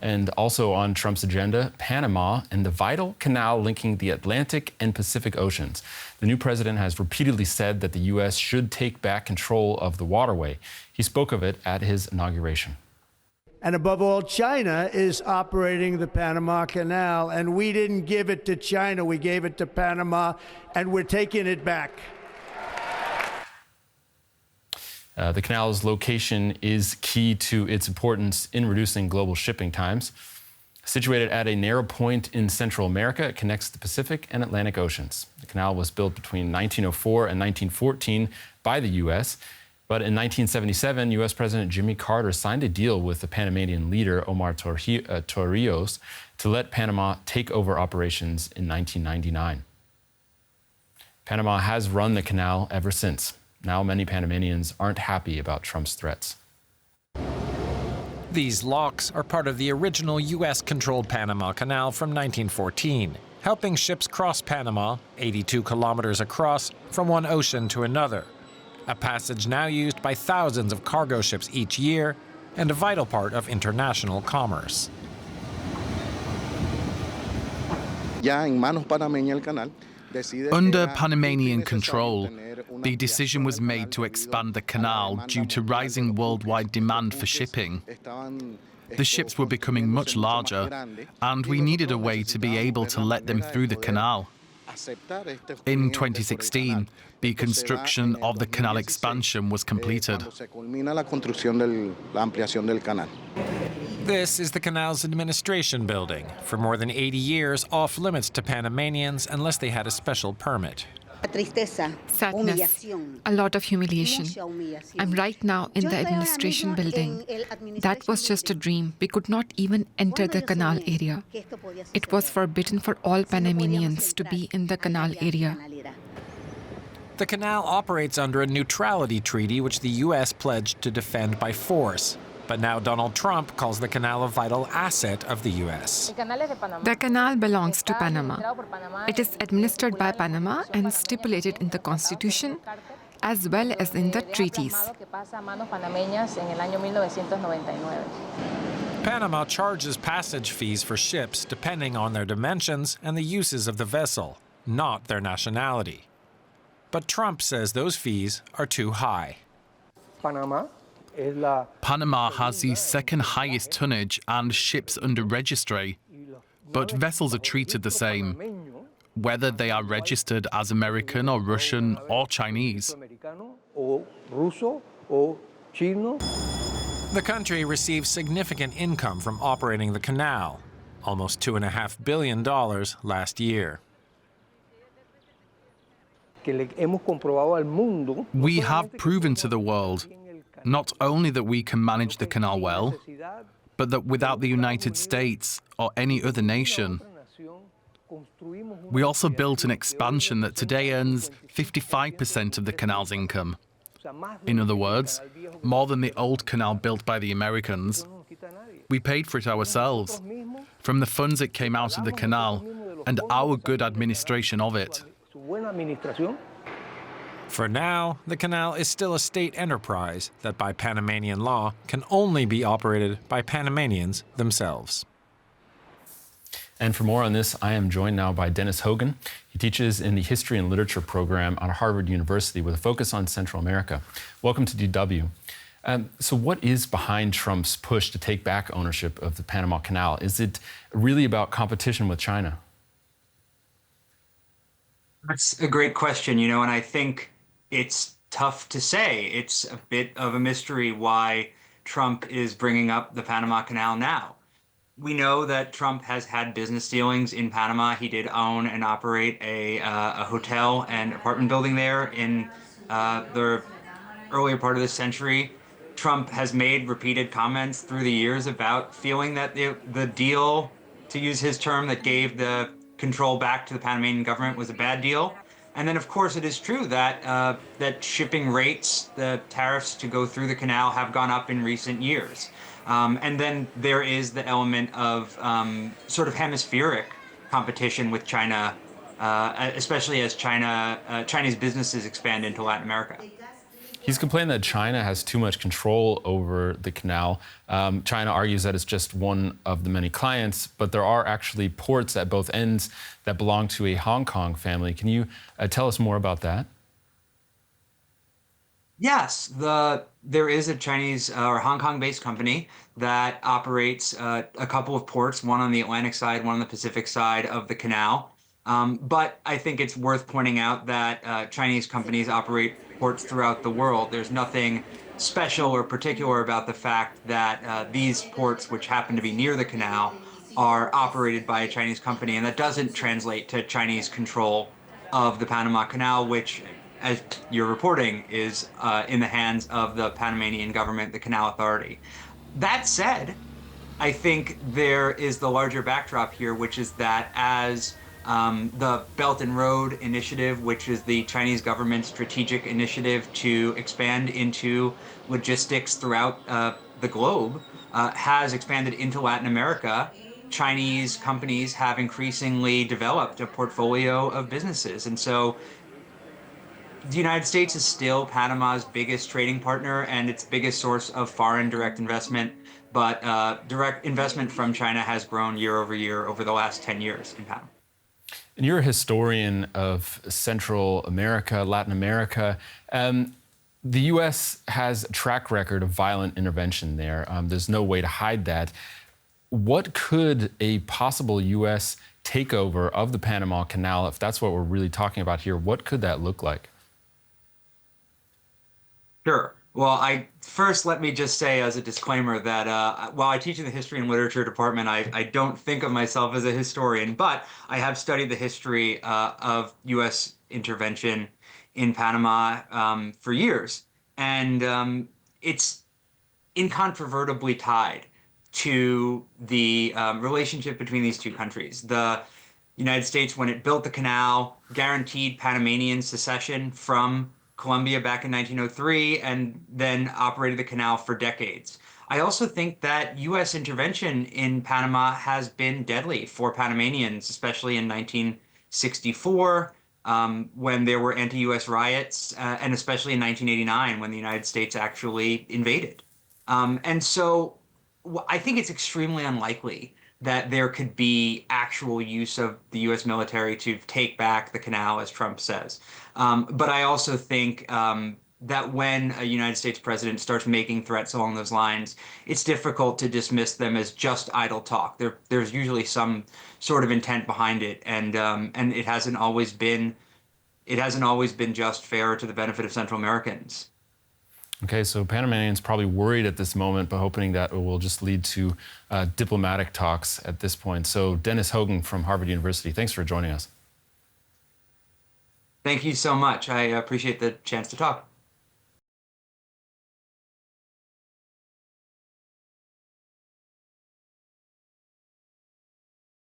And also on Trump's agenda, Panama and the vital canal linking the Atlantic and Pacific Oceans. The new president has repeatedly said that the U.S. should take back control of the waterway. He spoke of it at his inauguration. And above all, China is operating the Panama Canal, and we didn't give it to China, we gave it to Panama, and we're taking it back. The canal's location is key to its importance in reducing global shipping times. Situated at a narrow point in Central America, it connects the Pacific and Atlantic Oceans. The canal was built between 1904 and 1914 by the U.S., but in 1977, U.S. President Jimmy Carter signed a deal with the Panamanian leader Omar Torrijos to let Panama take over operations in 1999. Panama has run the canal ever since. Now many Panamanians aren't happy about Trump's threats. These locks are part of the original U.S.-controlled Panama Canal from 1914, helping ships cross Panama, 82 kilometers across, from one ocean to another. A passage now used by thousands of cargo ships each year and a vital part of international commerce. Under Panamanian control, the decision was made to expand the canal due to rising worldwide demand for shipping. The ships were becoming much larger, and we needed a way to be able to let them through the canal. In 2016, the construction of the canal expansion was completed. This is the canal's administration building, for more than 80 years off limits to Panamanians unless they had a special permit. Sadness, a lot of humiliation. I'm right now in the administration building. That was just a dream. We could not even enter the canal area. It was forbidden for all Panamanians to be in the canal area. The canal operates under a neutrality treaty which the U.S. pledged to defend by force. But now Donald Trump calls the canal a vital asset of the U.S. The canal belongs to Panama. It is administered by Panama and stipulated in the Constitution as well as in the treaties. Panama charges passage fees for ships depending on their dimensions and the uses of the vessel, not their nationality. But Trump says those fees are too high. Panama has the second highest tonnage and ships under registry, but vessels are treated the same, whether they are registered as American or Russian or Chinese. The country receives significant income from operating the canal, almost $2.5 billion last year. We have proven to the world not only that we can manage the canal well, but that without the United States or any other nation. We also built an expansion that today earns 55% of the canal's income. In other words, more than the old canal built by the Americans. We paid for it ourselves, from the funds that came out of the canal and our good administration of it. For now, the canal is still a state enterprise that by Panamanian law can only be operated by Panamanians themselves. And for more on this, I am joined now by Dennis Hogan. He teaches in the History and Literature program at Harvard University with a focus on Central America. Welcome to DW. So what is behind Trump's push to take back ownership of the Panama Canal? Is it really about competition with China? That's a great question, and I think it's tough to say. It's a bit of a mystery why Trump is bringing up the Panama Canal now. We know that Trump has had business dealings in Panama. He did own and operate a hotel and apartment building there in the earlier part of this century. Trump has made repeated comments through the years about feeling that the deal, to use his term, that gave the control back to the Panamanian government was a bad deal. And then, of course, it is true that that shipping rates, the tariffs to go through the canal have gone up in recent years. And then there is the element of sort of hemispheric competition with China, especially as Chinese businesses expand into Latin America. He's complained that China has too much control over the canal. China argues that it's just one of the many clients, but there are actually ports at both ends that belong to a Hong Kong family. Can you tell us more about that? Yes, there is a Chinese or Hong Kong-based company that operates a couple of ports, one on the Atlantic side, one on the Pacific side of the canal. But I think it's worth pointing out that Chinese companies operate ports throughout the world. There's nothing special or particular about the fact that these ports, which happen to be near the canal, are operated by a Chinese company, and that doesn't translate to Chinese control of the Panama Canal, which, as you're reporting, is in the hands of the Panamanian government, the Canal Authority. That said, I think there is the larger backdrop here, which is that as the Belt and Road Initiative, which is the Chinese government's strategic initiative to expand into logistics throughout the globe, has expanded into Latin America, Chinese companies have increasingly developed a portfolio of businesses. And so the United States is still Panama's biggest trading partner and its biggest source of foreign direct investment. But direct investment from China has grown year over year over the last 10 years in Panama. And you're a historian of Central America, Latin America. The U.S. has a track record of violent intervention there. There's no way to hide that. What could a possible U.S. takeover of the Panama Canal, if that's what we're really talking about here, what could that look like? Sure. Well, first let me just say as a disclaimer that while I teach in the History and Literature department, I don't think of myself as a historian, but I have studied the history of U.S. intervention in Panama for years. And it's incontrovertibly tied to the relationship between these two countries. The United States, when it built the canal, guaranteed Panamanian secession from Colombia back in 1903 and then operated the canal for decades. I also think that U.S. intervention in Panama has been deadly for Panamanians, especially in 1964 when there were anti-U.S. riots, and especially in 1989 when the United States actually invaded. And so I think it's extremely unlikely that there could be actual use of the U.S. military to take back the canal, as Trump says. But I also think that when a United States president starts making threats along those lines, it's difficult to dismiss them as just idle talk. There's usually some sort of intent behind it, and it hasn't always been just fair to the benefit of Central Americans. Okay, so Panamanians probably worried at this moment, but hoping that it will just lead to diplomatic talks at this point. So Dennis Hogan from Harvard University, thanks for joining us. Thank you so much. I appreciate the chance to talk.